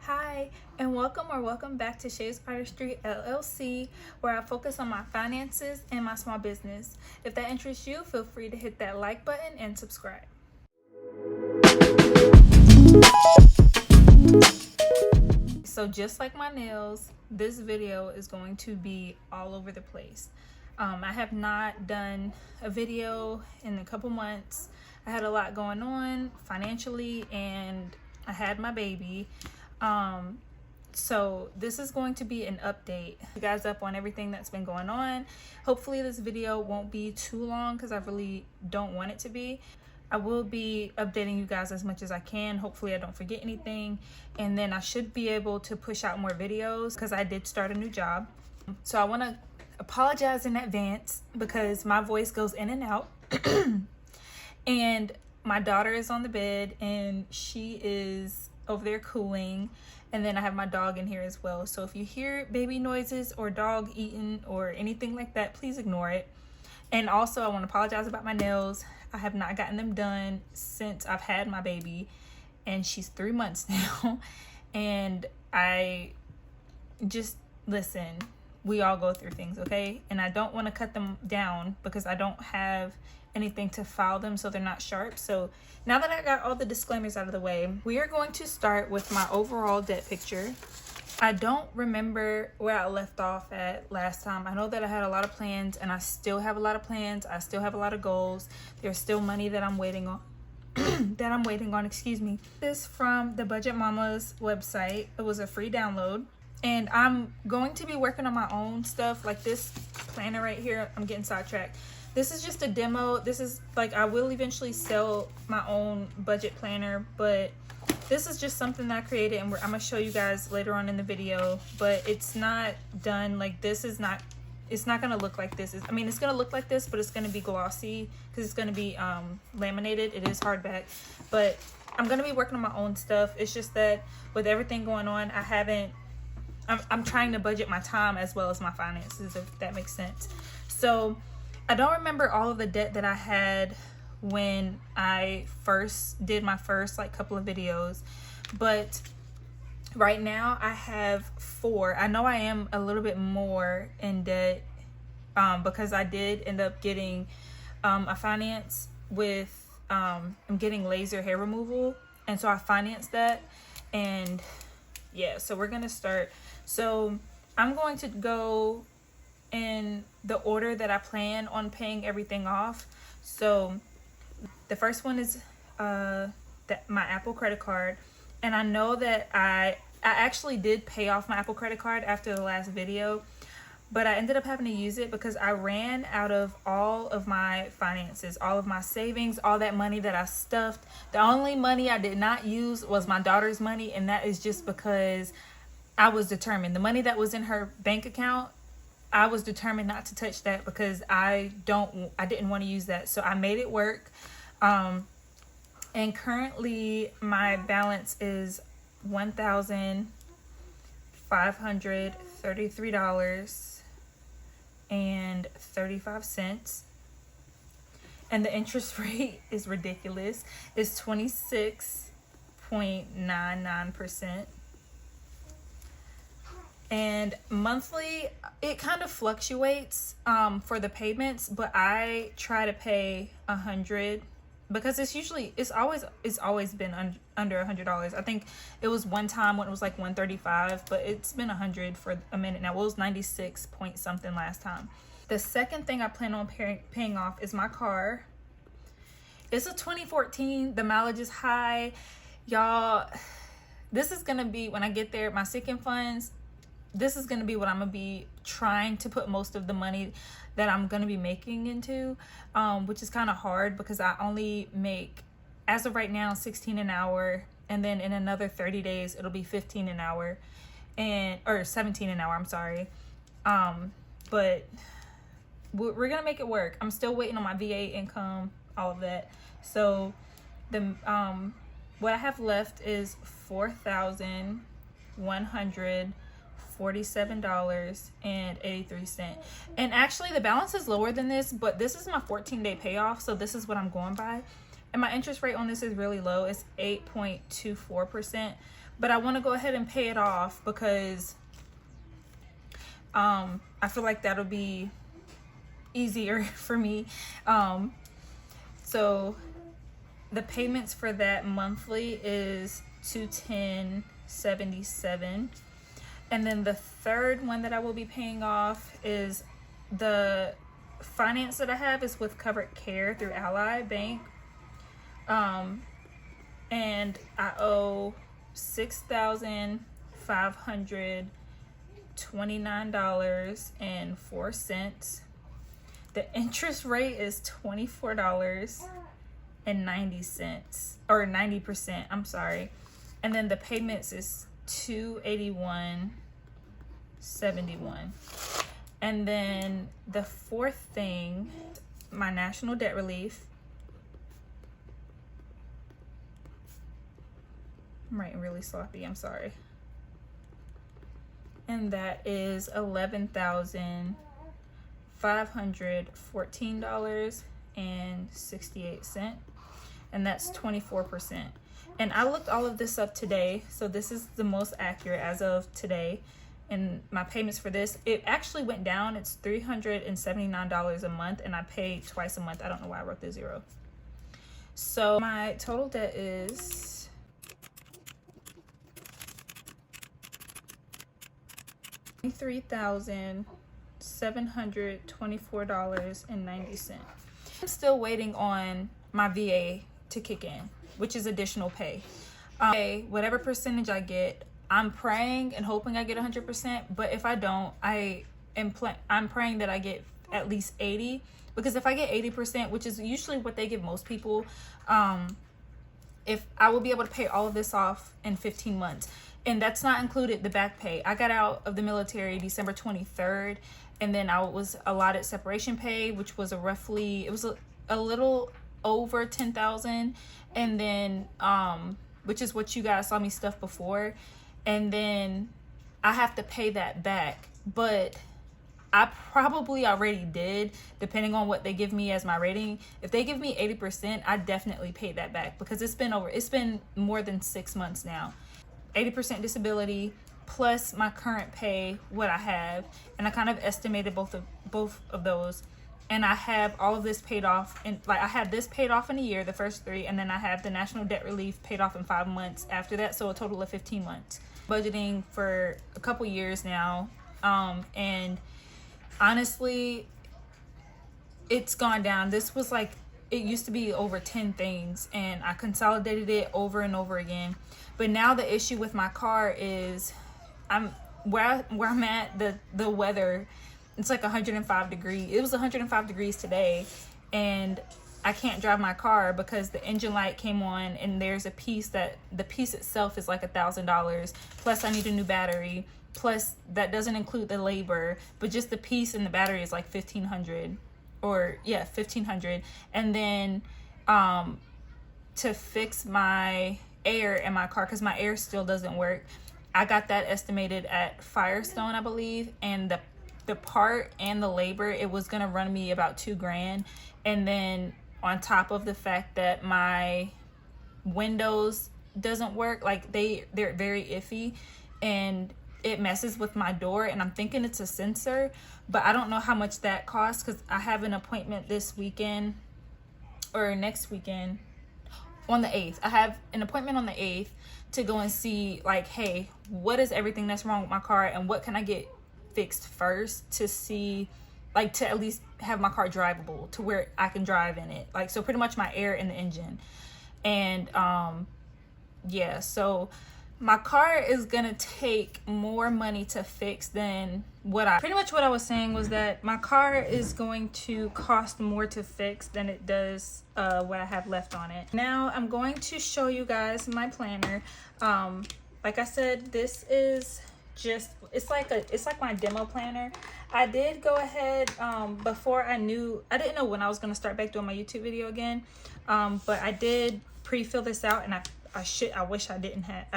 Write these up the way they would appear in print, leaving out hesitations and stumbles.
Hi, and welcome back to Sheasartistryllc, where I focus on my finances and my small business. If that interests you, feel free to hit that like button and subscribe. So just like my nails, this video is going to be all over the place. I have not done a video in a couple months. I had a lot going on financially, and I had my baby. So this is going to be an update, you guys up on everything that's been going on. Hopefully this video won't be too long because I really don't want it to be. I will be updating you guys as much as I can. Hopefully I don't forget anything, and then I should be able to push out more videos because I did start a new job. So I want to apologize in advance because my voice goes in and out. And my daughter is on the bed and she is over there cooling, and then I have my dog in here as well. So if you hear baby noises or dog eating or anything like that, please ignore it. And also I want to apologize about my nails. I have not gotten them done since I've had my baby, and she's 3 months now. And I just, listen, we all go through things, okay? And I don't want to cut them down because I don't have anything to file them so they're not sharp. So now that I got all the disclaimers out of the way, we are going to start with my overall debt picture. I don't remember where I left off at last time. I know that I had a lot of plans, and I still have a lot of plans. I still have a lot of goals. There's still money that I'm waiting on. Excuse me. This is from the Budget Mama's website. It was a free download, and I'm going to be working on my own stuff, like this planner right here. I'm getting sidetracked. This is just a demo. This is like, I will eventually sell my own budget planner, but this is just something that I created, and I'm gonna show you guys later on in the video. But it's not done. Like, this is not, it's not gonna look like this. I mean, it's gonna look like this, but it's gonna be glossy because it's gonna be laminated. It is hardback, but I'm gonna be working on my own stuff. It's just that with everything going on, I'm trying to budget my time as well as my finances, if that makes sense. So I don't remember all of the debt that I had when I first did my first couple of videos, but right now I have 4. I know I am a little bit more in debt because I did end up getting a finance with I'm getting laser hair removal, and so I financed that. And yeah, so we're gonna start. So I'm going to go in the order that I plan on paying everything off. So the first one is my Apple credit card, and I know that I actually did pay off my Apple credit card after the last video, but I ended up having to use it because I ran out of all of my finances, all of my savings, all that money that I stuffed. The only money I did not use was my daughter's money, and that is just because I was determined. The money that was in her bank account, I was determined not to touch that because I didn't want to use that. So I made it work. And currently my balance is $1,533.35. And the interest rate is ridiculous. It's 26.99%. And monthly, it kind of fluctuates for the payments, but I try to pay $100 because it's always been under $100. I think it was one time when it was like $135, but it's been $100 for a minute now. Well, it was 96 point something last time. The second thing I plan on paying off is my car. It's a 2014. The mileage is high, y'all. This is gonna be, when I get there, my sinking funds, this is going to be what I'm going to be trying to put most of the money that I'm going to be making into, which is kind of hard because I only make, as of right now, $16 an hour. And then in another 30 days, it'll be $15 an hour, or $17 an hour. I'm sorry. But we're going to make it work. I'm still waiting on my VA income, all of that. So what I have left is $4,147.83. And actually the balance is lower than this, but this is my 14-day payoff, so this is what I'm going by. And my interest rate on this is really low. It's 8.24%, but I want to go ahead and pay it off because I feel like that'll be easier for me. So the payments for that monthly is $210.77, and then the third one that I will be paying off is the finance that I have is with Covered Care through Ally Bank, and I owe $6,529.04. The interest rate is $24.90, or 90%, I'm sorry. And then the payments is $281.71. And then the fourth thing, my national debt relief. I'm writing really sloppy, I'm sorry. And that is $11,514.68, and that's 24%. And I looked all of this up today, so this is the most accurate as of today. And my payments for this, it actually went down. It's $379 a month, and I pay twice a month. I don't know why I wrote the zero. So my total debt is $23,724.90. I'm still waiting on my VA to kick in, which is additional pay. Whatever percentage I get, I'm praying and hoping I get 100%, but if I don't, I'm praying that I get at least 80, because if I get 80%, which is usually what they give most people, if I will be able to pay all of this off in 15 months. And that's not included the back pay. I got out of the military December 23rd, and then I was allotted separation pay, which was a little over 10,000, and then which is what you guys saw me stuff before. And then I have to pay that back, but I probably already did, depending on what they give me as my rating. If they give me 80%, I definitely paid that back, because it's been more than 6 months now. 80% disability plus my current pay, what I have, and I kind of estimated both of those, and I have all of this paid off, and like I have this paid off in a year, the first 3, and then I have the national debt relief paid off in 5 months after that, so a total of 15 months. Budgeting for a couple years now, and honestly, it's gone down. This was like, it used to be over 10 things, and I consolidated it over and over again. But now the issue with my car is where I'm at, the weather, it's like 105 degrees. It was 105 degrees today, and I can't drive my car because the engine light came on, and there's a piece that the piece itself is like $1,000, plus I need a new battery, plus that doesn't include the labor, but just the piece and the battery is like $1,500, or yeah, $1,500. And then to fix my air in my car, because my air still doesn't work, I got that estimated at Firestone, I believe, and the part and the labor, it was gonna run me about $2,000. And then on top of the fact that my windows doesn't work, like they're very iffy, and it messes with my door, and I'm thinking it's a sensor, but I don't know how much that costs, because I have an appointment this weekend, or next weekend, on the 8th. I have an appointment on the 8th to go and see, like, hey, what is everything that's wrong with my car, and what can I get fixed first, to see, like, to at least have my car drivable to where I can drive in it, like, so pretty much my air in the engine. And yeah, so my car is gonna take more money to fix than what I was saying was that my car is going to cost more to fix than it does what I have left on it. Now I'm going to show you guys my planner. Like I said, this is just, it's like my demo planner. I did go ahead before I didn't know when I was gonna start back doing my YouTube video again, but I did pre-fill this out, and I wish I didn't have,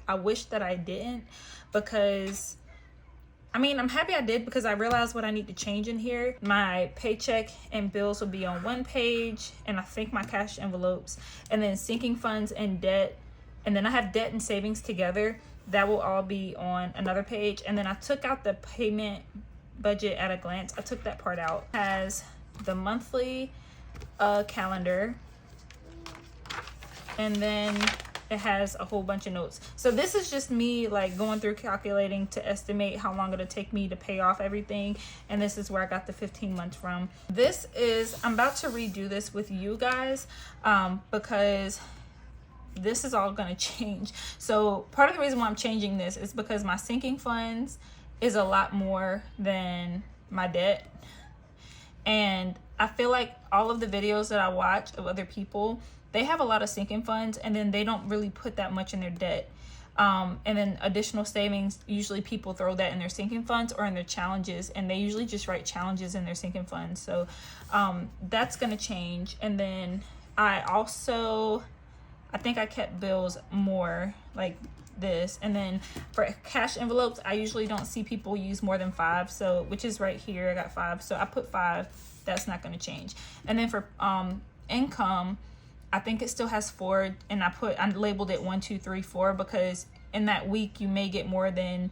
I wish that I didn't, because I mean, I'm happy I did, because I realized what I need to change in here. My paycheck and bills will be on one page, and I think my cash envelopes, and then sinking funds and debt and then I have debt and savings together. That will all be on another page. And then I took out the payment budget at a glance. I took that part out. It has the monthly calendar, and then it has a whole bunch of notes. So this is just me like going through calculating to estimate how long it'll take me to pay off everything. And this is where I got the 15 months from. This is, I'm about to redo this with you guys because this is all gonna change. So part of the reason why I'm changing this is because my sinking funds is a lot more than my debt. And I feel like all of the videos that I watch of other people, they have a lot of sinking funds, and then they don't really put that much in their debt. And then additional savings, usually people throw that in their sinking funds or in their challenges, and they usually just write challenges in their sinking funds. So that's going to change. And then I think I kept bills more like this. And then for cash envelopes, I usually don't see people use more than 5. So, which is right here, I got 5. So I put 5. That's not going to change. And then for income, I think it still has 4, and I labeled it 1, 2, 3, 4 because in that week you may get more than,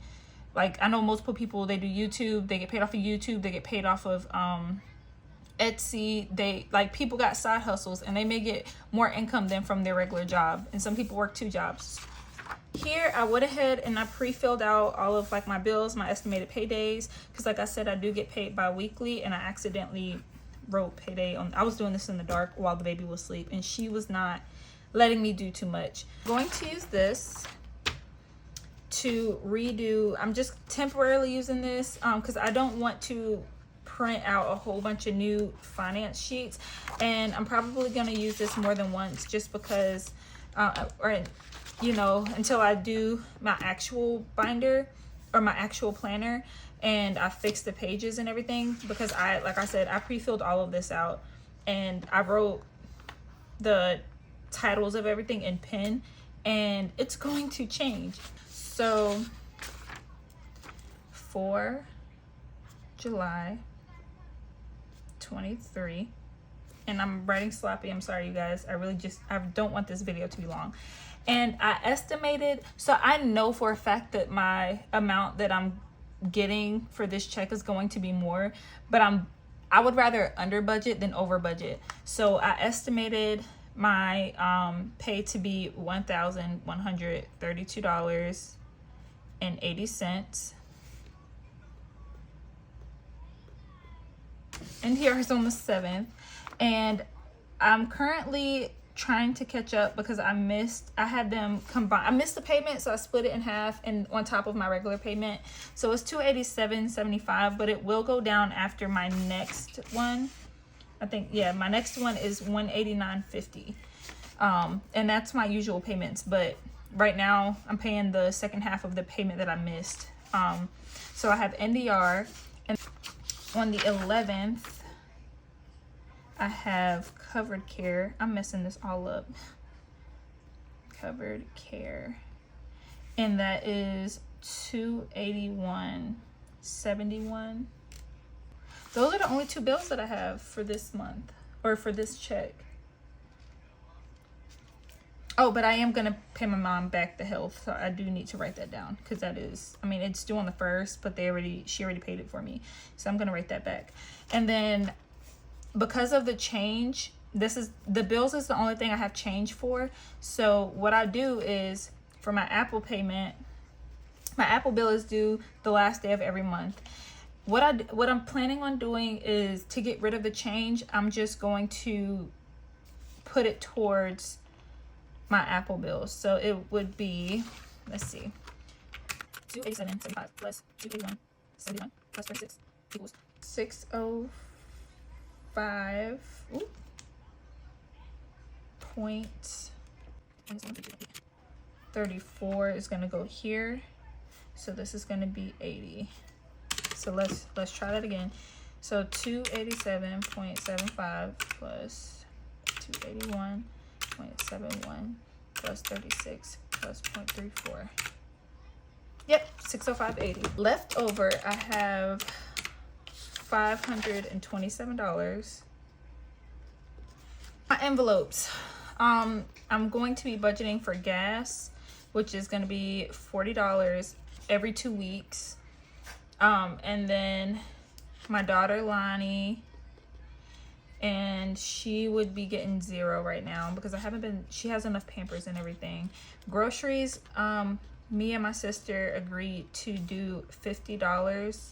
like, I know multiple people, they do YouTube, they get paid off of YouTube, they get paid off of Etsy. They, like, people got side hustles and they may get more income than from their regular job, and some people work 2 jobs. Here I went ahead and I pre-filled out all of like my bills, my estimated paydays, because like I said, I do get paid bi-weekly, and I accidentally wrote payday on. I was doing this in the dark while the baby was asleep, and she was not letting me do too much. I'm going to use this to redo. I'm just temporarily using this because I don't want to print out a whole bunch of new finance sheets, and I'm probably going to use this more than once just because or you know, until I do my actual binder or my actual planner and I fix the pages and everything, because like I said, I pre-filled all of this out and I wrote the titles of everything in pen, and it's going to change. So for July 23, and I'm writing sloppy, I'm sorry you guys, I don't want this video to be long. And I estimated, so I know for a fact that my amount that I'm getting for this check is going to be more, but I would rather under budget than over budget. So I estimated my pay to be $1,132.80. And here is on the 7th. And I'm currently trying to catch up because I had them combine. I missed the payment, so I split it in half and on top of my regular payment. So it's $287.75, but it will go down after my next one. I think, yeah, my next one is $189.50. And that's my usual payments, but right now I'm paying the second half of the payment that I missed. So I have NDR, and on the 11th I have covered care. I'm messing this all up. Covered care, and that is $281.71. Those are the only 2 bills that I have for this month, or for this check. Oh, but I am gonna pay my mom back the health, so I do need to write that down, because that is, I mean, it's due on the 1st, but she already paid it for me, so I'm gonna write that back. And then because of the change, the bills is the only thing I have change for. So what I do is, for my Apple payment, my Apple bill is due the last day of every month. What I'm planning on doing is, to get rid of the change, I'm just going to put it towards my Apple bills. So it would be, let's see, $287.75 plus $281.71 plus 36 equals $605. Ooh. Point 34 is going to go here, so this is going to be 80. So let's try that again. So 287.75 plus 281.71 plus 36 plus 0.34. Yep, 605.80. Left over, I have $527. My envelopes. I'm going to be budgeting for gas, which is going to be $40 every 2 weeks. And then my daughter Lonnie, and she would be getting 0 right now because she has enough Pampers and everything. Groceries, me and my sister agreed to do $50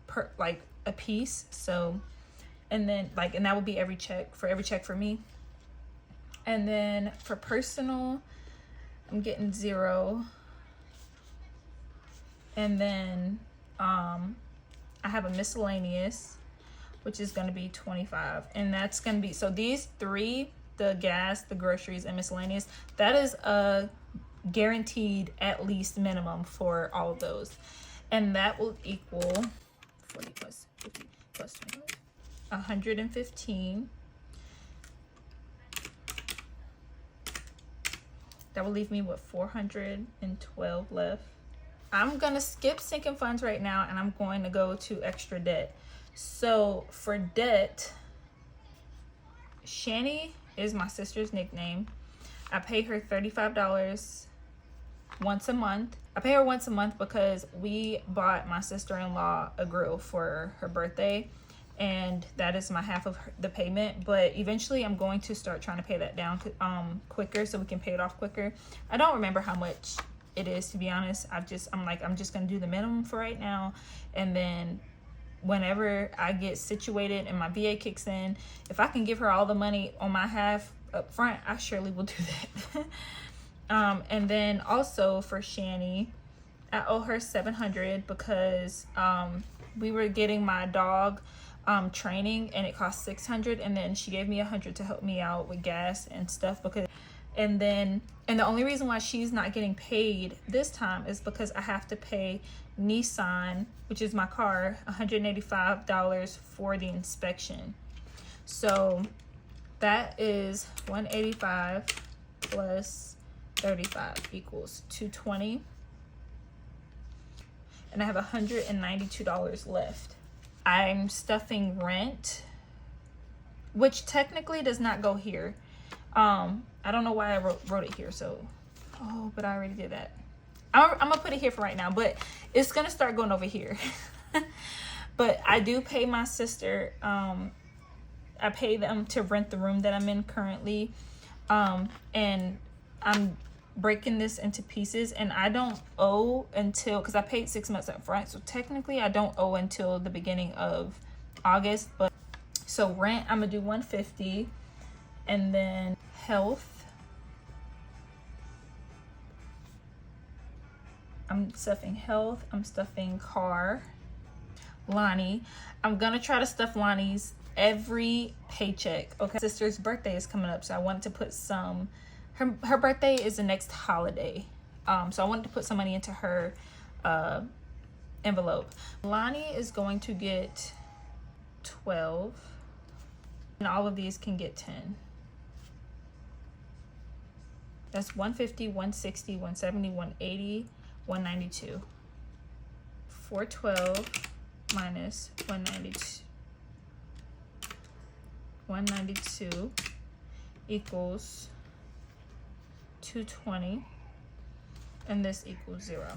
per, like, a piece. So, and then and that would be every check for me. And then for personal, I'm getting 0. And then I have a miscellaneous, which is going to be 25. And that's going to be, so these 3, the gas, the groceries, and miscellaneous, that is a guaranteed at least minimum for all of those. And that will equal 40 plus 50 plus 25, 115. That will leave me with 412 left. I'm gonna skip sinking funds right now, and I'm going to go to extra debt. So for debt, Shani is my sister's nickname. I pay her $35 once a month. I pay her once a month because we bought my sister-in-law a grill for her birthday, and that is my half of the payment. But eventually I'm going to start trying to pay that down quicker so we can pay it off quicker. I don't remember how much it is, to be honest. I'm just gonna do the minimum for right now, and then whenever I get situated and my VA kicks in, if I can give her all the money on my half up front, I surely will do that. And then also for Shani, I owe her $700 because we were getting my dog training, and it cost $600, and then she gave me $100 to help me out with gas and stuff. And the only reason why she's not getting paid this time is because I have to pay Nissan, which is my car, $185 for the inspection. So that is 185 plus 35 equals 220. And I have $192 left. I'm stuffing rent, which technically does not go here. I don't know why I wrote it here. So, but I already did that. I'm gonna put it here for right now, but it's gonna start going over here. But I do pay my sister. I pay them to rent the room that I'm in currently, and I'm breaking this into pieces, and I don't owe until, because I paid 6 months up front, so technically I don't owe until the beginning of August. But so rent, I'm gonna do 150, and then health, I'm stuffing health, I'm stuffing car. Lonnie, I'm gonna try to stuff Lonnie's every paycheck. Okay, sister's birthday is coming up, so I wanted to put some, her birthday is the next holiday, so I wanted to put some money into her envelope. Lonnie is going to get 12, and all of these can get 10. That's 150, 160, 170, 180, 192. 412 minus 192. 192 equals 220, and this equals 0.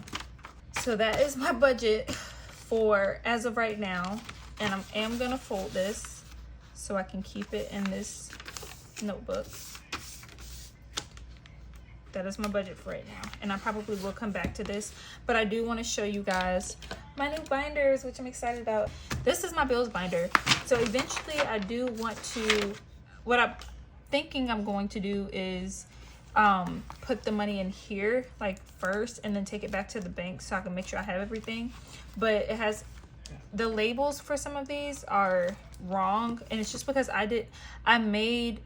So that is my budget for as of right now, and I am gonna fold this so I can keep it in this notebook. That is my budget for right now, and I probably will come back to this, but I do want to show you guys my new binders, which I'm excited about. This is my bills binder. So eventually I do want to, what I'm thinking I'm going to do is put the money in here like first, and then take it back to the bank so I can make sure I have everything. But it has, the labels for some of these are wrong, and it's just because I made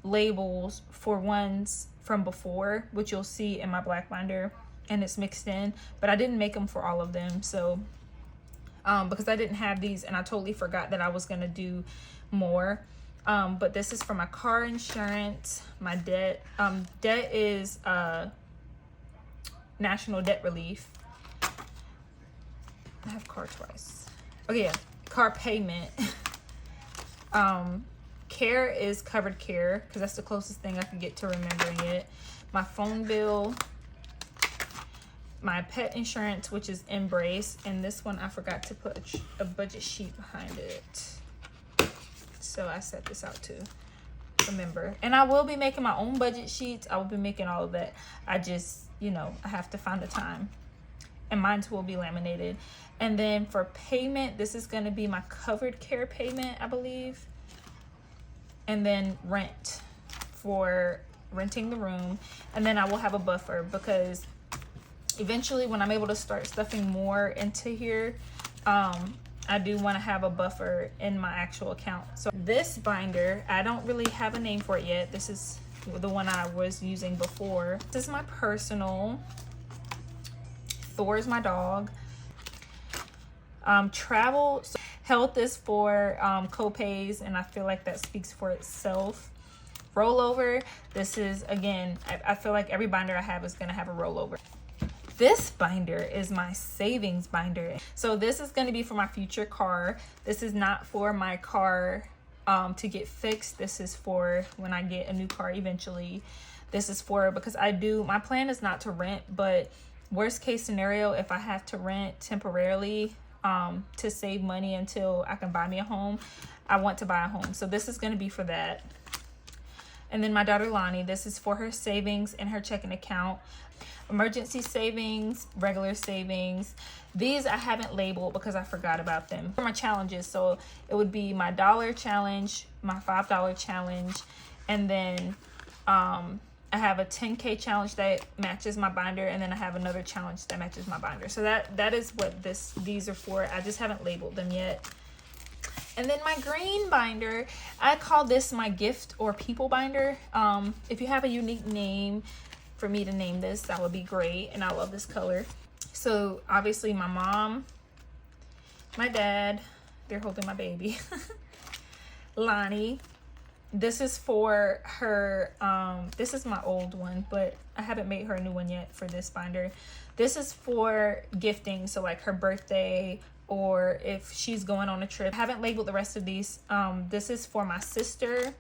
labels for ones from before, which you'll see in my black binder, and it's mixed in, but I didn't make them for all of them. So because I didn't have these, and I totally forgot that I was gonna do more. But this is for my car insurance, my debt. Debt is national debt relief. I have car twice. Okay, yeah, car payment. care is covered care because that's the closest thing I can get to remembering it. My phone bill, my pet insurance, which is Embrace, and this one I forgot to put a budget sheet behind it, so I set this out to remember. And I will be making my own budget sheets. I will be making all of that. I just, you know, I have to find the time, and mine will be laminated. And then for payment, this is going to be my covered care payment, I believe. And then rent for renting the room. And then I will have a buffer because eventually when I'm able to start stuffing more into here, I do want to have a buffer in my actual account. So this binder, I don't really have a name for it yet. This is the one I was using before. This is my personal. Thor is my dog. Travel, so health is for co-pays, and I feel like that speaks for itself. Rollover, this is, again, I feel like every binder I have is going to have a rollover. This binder is my savings binder. So this is going to be for my future car. This is not for my car to get fixed. This is for when I get a new car eventually. This is for, because my plan is not to rent, but worst case scenario, if I have to rent temporarily to save money until I can buy me a home, I want to buy a home. So this is going to be for that. And then my daughter Lonnie, this is for her savings and her checking account. Emergency savings, regular savings. These I haven't labeled because I forgot about them. For my challenges, so it would be my $1 challenge, my $5 challenge, and then I have a 10K challenge that matches my binder, and then I have another challenge that matches my binder. So that is what these are for. I just haven't labeled them yet. And then my green binder, I call this my gift or people binder. If you have a unique name for me to name this, that would be great. And I love this color. So obviously my mom, my dad, they're holding my baby. Lonnie. This is for her, this is my old one, but I haven't made her a new one yet for this binder. This is for gifting, so like her birthday, or if she's going on a trip. I haven't labeled the rest of these. This is for my sister.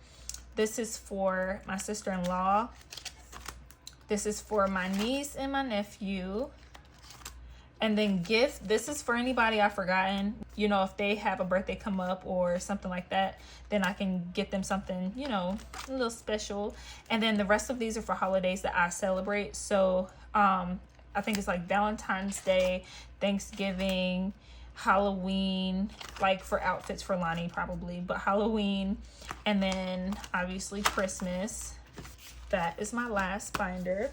This is for my sister-in-law. This is for my niece and my nephew. And then gift, this is for anybody I've forgotten. You know, if they have a birthday come up or something like that, then I can get them something, you know, a little special. And then the rest of these are for holidays that I celebrate. So I think it's like Valentine's Day, Thanksgiving, Halloween, like for outfits for Lonnie probably, but Halloween, and then obviously Christmas. That is my last binder.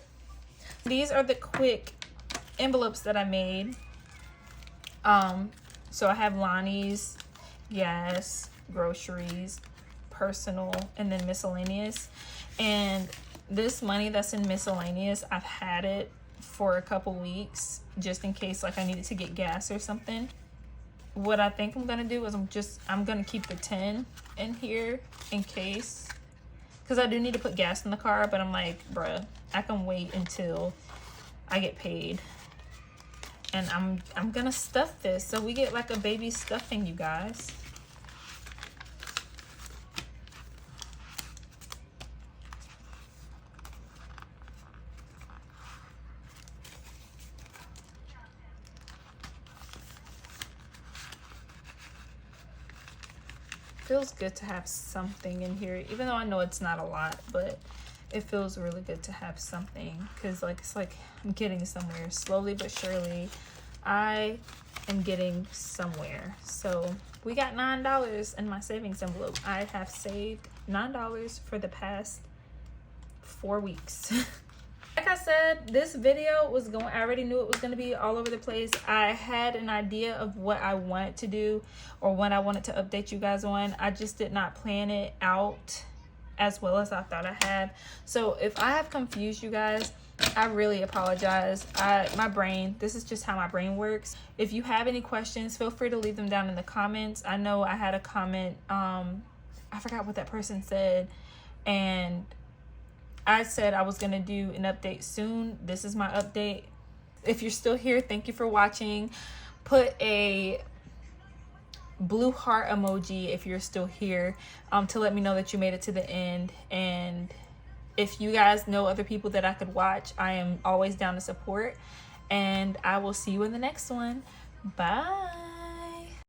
These are the quick envelopes that I made. So I have Lonnie's, gas, groceries, personal, and then miscellaneous. And this money that's in miscellaneous, I've had it for a couple weeks just in case like I needed to get gas or something. What I think I'm gonna do is I'm gonna keep the 10 in here in case, because I do need to put gas in the car, but I'm like, bruh, I can wait until I get paid. And I'm gonna stuff this so we get like a baby stuffing, you guys. Feels good to have something in here, even though I know it's not a lot, but it feels really good to have something, because like it's like I'm getting somewhere slowly but surely. I am getting somewhere. So we got $9 in my savings envelope. I have saved $9 for the past 4 weeks. Like I said, this video was going, I already knew it was going to be all over the place. I had an idea of what I wanted to do or what I wanted to update you guys on. I just did not plan it out as well as I thought I had. So if I have confused you guys, I really apologize. My brain, this is just how my brain works. If you have any questions, feel free to leave them down in the comments. I know I had a comment, I forgot what that person said, and I said I was going to do an update soon. This is my update. If you're still here, thank you for watching. Put a blue heart emoji if you're still here, to let me know that you made it to the end. And if you guys know other people that I could watch, I am always down to support. And I will see you in the next one. Bye.